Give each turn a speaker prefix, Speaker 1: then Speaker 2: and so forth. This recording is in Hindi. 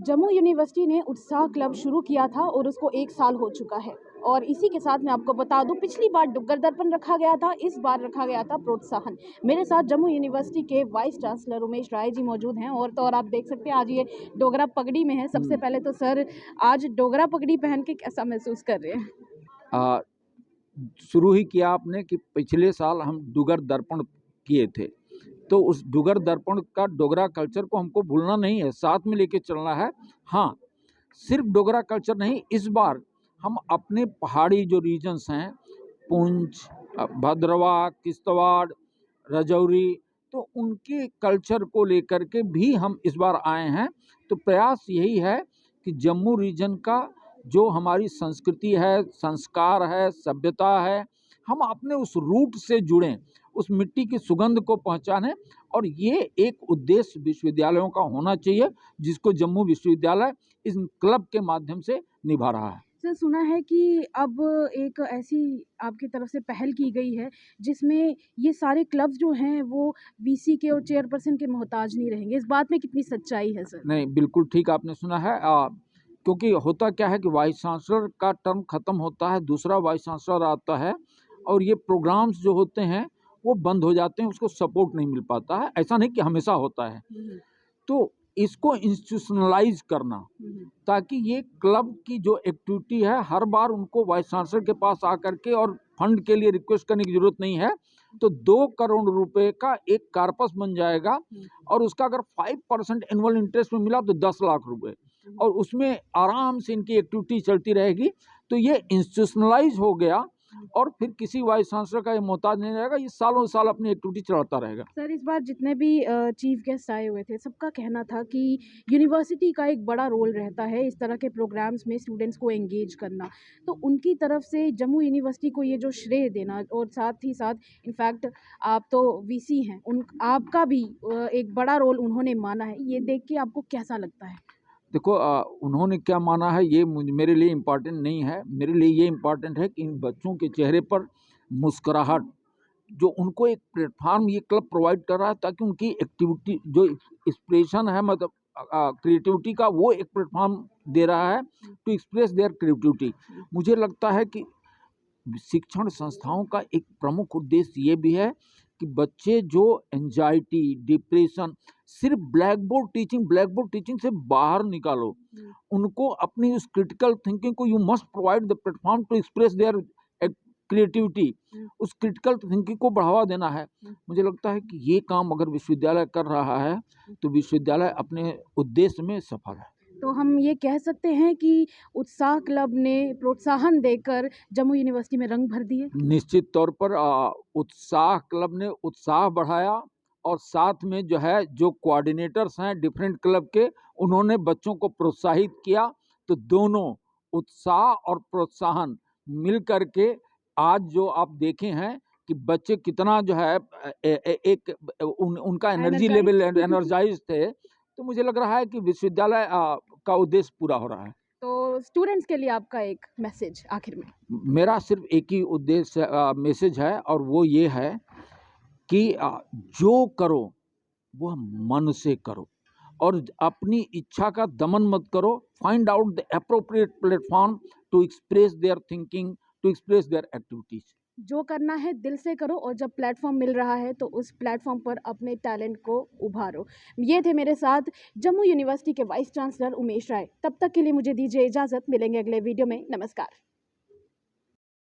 Speaker 1: जम्मू यूनिवर्सिटी ने उत्साह क्लब शुरू किया था और उसको 1 साल हो चुका है। और इसी के साथ मैं आपको बता दूं, पिछली बार डुग्गर दर्पण रखा गया था, इस बार रखा गया था प्रोत्साहन। मेरे साथ जम्मू यूनिवर्सिटी के वाइस चांसलर उमेश राय जी मौजूद हैं। और आप देख सकते हैं आज ये डोगरा पगड़ी में है। सबसे पहले तो सर, आज डोगरा पगड़ी पहन के कैसा महसूस कर रहे हैं?
Speaker 2: आ, शुरू ही किया आपने कि पिछले साल हम डुगर दर्पण किए थे, तो उस डुगर दर्पण का डोगरा कल्चर को हमको भूलना नहीं है, साथ में लेके चलना है। हाँ, सिर्फ डोगरा कल्चर नहीं, इस बार हम अपने पहाड़ी जो रीजन्स हैं, पुंछ, भद्रवा, किश्तवाड़, राजौरी, तो उनके कल्चर को लेकर के भी हम इस बार आए हैं। तो प्रयास यही है कि जम्मू रीजन का जो हमारी संस्कृति है, संस्कार है, सभ्यता है, हम अपने उस रूट से जुड़ें, उस मिट्टी की सुगंध को पहचानें। और ये एक उद्देश्य विश्वविद्यालयों का होना चाहिए, जिसको जम्मू विश्वविद्यालय इस क्लब के माध्यम से निभा रहा है।
Speaker 1: सर, सुना है कि अब एक ऐसी आपकी तरफ से पहल की गई है जिसमें ये सारे क्लब्स जो हैं वो वीसी के और चेयरपर्सन के मोहताज नहीं रहेंगे। इस बात में कितनी सच्चाई है सर?
Speaker 2: नहीं, बिल्कुल ठीक आपने सुना है। क्योंकि होता क्या है कि वाइस चांसलर का टर्म खत्म होता है, दूसरा वाइस चांसलर आता है, और ये प्रोग्राम्स जो होते हैं वो बंद हो जाते हैं, उसको सपोर्ट नहीं मिल पाता है। ऐसा नहीं कि हमेशा होता है। तो इसको इंस्टीट्यूशनलाइज करना, ताकि ये क्लब की जो एक्टिविटी है, हर बार उनको वाइस चांसलर के पास आकर के और फंड के लिए रिक्वेस्ट करने की जरूरत नहीं है। तो 2 करोड़ रुपए का एक कार्पस बन जाएगा, और उसका अगर 5% एनुअल इंटरेस्ट में मिला तो 10 लाख रुपए, और उसमें आराम से इनकी एक्टिविटी चलती रहेगी। तो ये इंस्टीट्यूशनलाइज हो गया, और फिर किसी वाइस चांसलर का ये मोहताज नहीं रहेगा, ये सालों साल अपनी एक्टिविटी चलाता रहेगा।
Speaker 1: सर, इस बार जितने भी चीफ गेस्ट आए हुए थे, सबका कहना था कि यूनिवर्सिटी का एक बड़ा रोल रहता है इस तरह के प्रोग्राम्स में स्टूडेंट्स को एंगेज करना। तो उनकी तरफ से जम्मू यूनिवर्सिटी को ये जो श्रेय देना, और साथ ही साथ इनफैक्ट आप तो वीसी हैं, उन आपका भी एक बड़ा रोल उन्होंने माना है। ये देख के आपको कैसा लगता है?
Speaker 2: देखो, उन्होंने क्या माना है ये मेरे लिए इम्पॉर्टेंट नहीं है। मेरे लिए ये इम्पॉर्टेंट है कि इन बच्चों के चेहरे पर मुस्कुराहट, जो उनको एक प्लेटफार्म ये क्लब प्रोवाइड कर रहा है, ताकि उनकी एक्टिविटी जो एक्सप्रेशन है, मतलब क्रिएटिविटी का, वो एक प्लेटफार्म दे रहा है टू एक्सप्रेस देयर क्रिएटिविटी। मुझे लगता है कि शिक्षण संस्थाओं का एक प्रमुख उद्देश्य ये भी है कि बच्चे जो एंजाइटी, डिप्रेशन, सिर्फ ब्लैक बोर्ड टीचिंग से बाहर निकालो, उनको अपनी उस क्रिटिकल थिंकिंग को, you must provide the platform to express their creativity, उस क्रिटिकल थिंकिंग को बढ़ावा देना है। मुझे लगता है कि ये काम अगर विश्वविद्यालय कर रहा है तो विश्वविद्यालय अपने उद्देश्य में सफल है।
Speaker 1: तो हम ये कह सकते हैं कि उत्साह क्लब ने प्रोत्साहन देकर जम्मू यूनिवर्सिटी में रंग भर दिए।
Speaker 2: निश्चित तौर पर उत्साह क्लब ने उत्साह बढ़ाया, और साथ में जो है, जो कोऑर्डिनेटर्स हैं डिफरेंट क्लब के, उन्होंने बच्चों को प्रोत्साहित किया। तो दोनों, उत्साह और प्रोत्साहन मिल करके आज जो आप देखे हैं कि बच्चे कितना जो है उनका एनर्जी लेवल एनर्जाइज थे। तो मुझे लग रहा है कि विश्वविद्यालय का उद्देश्य पूरा हो रहा है।
Speaker 1: तो स्टूडेंट्स के लिए आपका एक मैसेज आखिर में?
Speaker 2: मेरा सिर्फ एक ही उद्देश्य मैसेज है, और वो ये है कि जो करो वह मन से करो, और अपनी इच्छा का दमन मत करो। Find out the appropriate platform to express their thinking, to express their activities.
Speaker 1: जो करना है दिल से करो, और जब प्लेटफॉर्म मिल रहा है तो उस प्लेटफॉर्म पर अपने टैलेंट को उभारो। ये थे मेरे साथ जम्मू यूनिवर्सिटी के वाइस चांसलर उमेश राय। तब तक के लिए मुझे दीजिए इजाज़त, मिलेंगे अगले वीडियो में। नमस्कार।